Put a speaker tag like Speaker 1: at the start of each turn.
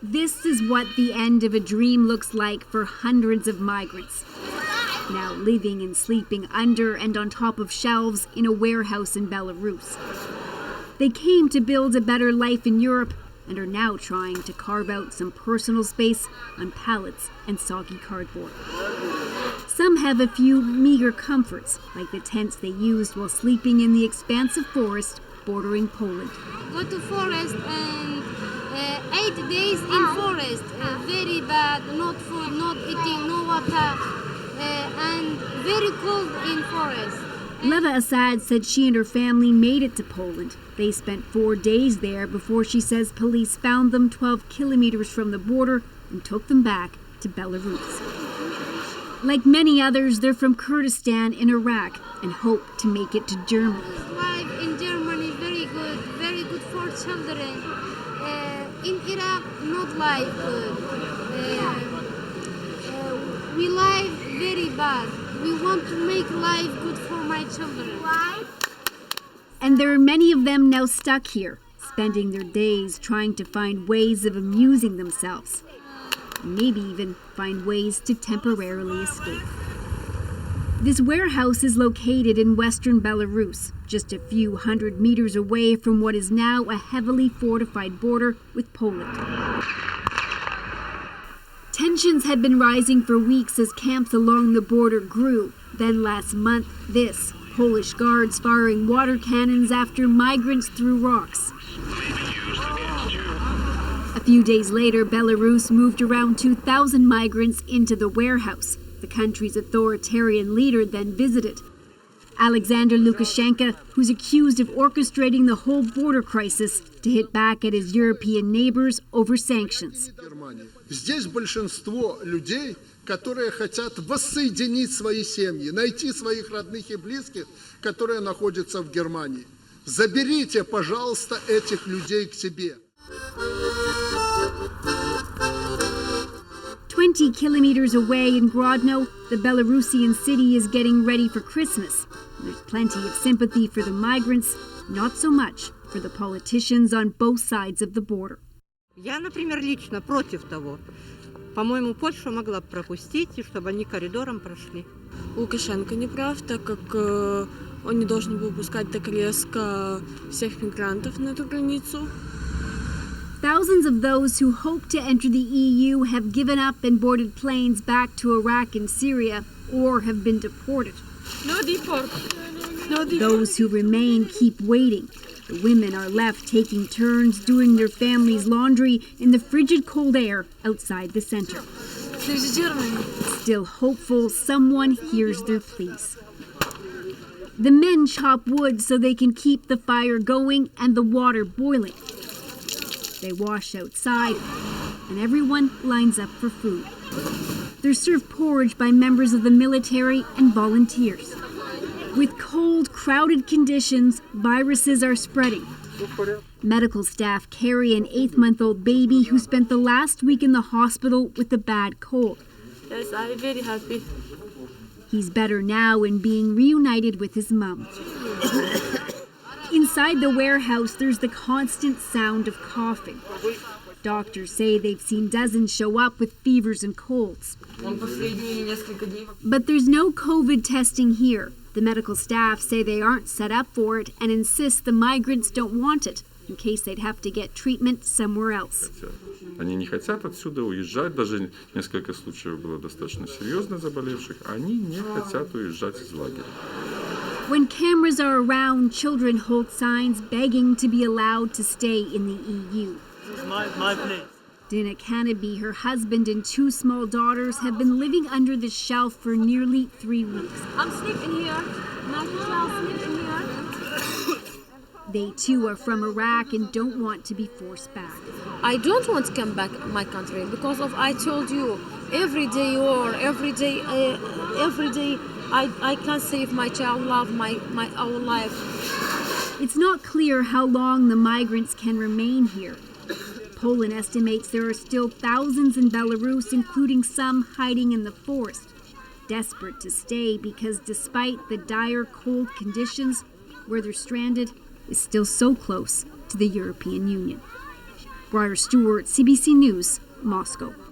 Speaker 1: This is what the end of a dream looks like for hundreds of migrants, now living and sleeping under and on top of shelves in a warehouse in Belarus. They came to build a better life in Europe and are now trying to carve out some personal space on pallets and soggy cardboard. Some have a few meager comforts, like the tents they used while sleeping in the expansive forest bordering Poland.
Speaker 2: Go to forest and 8 days in forest, very bad, not food, not eating, no water, and very cold in forest.
Speaker 1: Leva Assad said she and her family made it to Poland. They spent 4 days there before she says police found them 12 kilometers from the border and took them back to Belarus. Like many others, they're from Kurdistan in Iraq and hope to make it to Germany.
Speaker 2: Life in Germany very good for children. In Iraq, not life good. We live very bad. We want to make life good for my children. Why?
Speaker 1: And there are many of them now stuck here, spending their days trying to find ways of amusing themselves. Maybe even find ways to temporarily escape. This warehouse is located in western Belarus, just a few hundred meters away from what is now a heavily fortified border with Poland. Tensions had been rising for weeks as camps along the border grew. Then last month, this, Polish guards firing water cannons after migrants threw rocks. A few days later, Belarus moved around 2,000 migrants into the warehouse. The country's authoritarian leader then visited. Alexander Lukashenko, who's accused of orchestrating the whole border crisis to hit back at his European neighbors over sanctions.
Speaker 3: Здесь большинство людей, которые хотят воссоединить свои семьи, найти своих родных и близких, которые находятся в Германии. Заберите, пожалуйста, этих людей к себе.
Speaker 1: 20 kilometers away in Grodno, the Belarusian city is getting ready for Christmas. There's plenty of sympathy for the migrants, not so much for the politicians on both sides of the border.
Speaker 4: Я, например, лично против того. По-моему, Польша могла бы пропустить, и чтобы они коридором прошли.
Speaker 5: Лукашенко не прав, так как он не должен был пускать так резко всех мигрантов на эту границу.
Speaker 1: Thousands of those who hope to enter the EU have given up and boarded planes back to Iraq and Syria or have been deported.
Speaker 5: No deport.
Speaker 1: Those who remain keep waiting. The women are left taking turns doing their family's laundry in the frigid cold air outside the center. Still hopeful someone hears their pleas. The men chop wood so they can keep the fire going and the water boiling. They wash outside, and everyone lines up for food. They're served porridge by members of the military and volunteers. With cold, crowded conditions, viruses are spreading. Medical staff carry an 8-month-old baby who spent the last week in the hospital with a bad cold.
Speaker 5: Yes, I'm very happy.
Speaker 1: He's better now and being reunited with his mum. Inside the warehouse, there's the constant sound of coughing. Doctors say they've seen dozens show up with fevers and colds. But there's no COVID testing here. The medical staff say they aren't set up for it and insist the migrants don't want it, in case they'd have to get treatment somewhere else.
Speaker 6: Они не хотят отсюда уезжать, даже несколько случаев было достаточно серьезно заболевших, они не хотят уезжать из лагеря.
Speaker 1: When cameras are around, children hold signs begging to be allowed to stay in the EU.
Speaker 7: This is my place.
Speaker 1: Dina Cannabee, her husband, and 2 small daughters have been living under the shelf for nearly 3 weeks.
Speaker 2: I'm sleeping here. My child sleeping here.
Speaker 1: They too are from Iraq and don't want to be forced back.
Speaker 8: I don't want to come back to my country because of, I told you, every day war, every day I can't save my child love, my our life.
Speaker 1: It's not clear how long the migrants can remain here. Poland estimates there are still thousands in Belarus, including some hiding in the forest, desperate to stay because despite the dire cold conditions, where they're stranded is still so close to the European Union. Briar Stewart, CBC News, Moscow.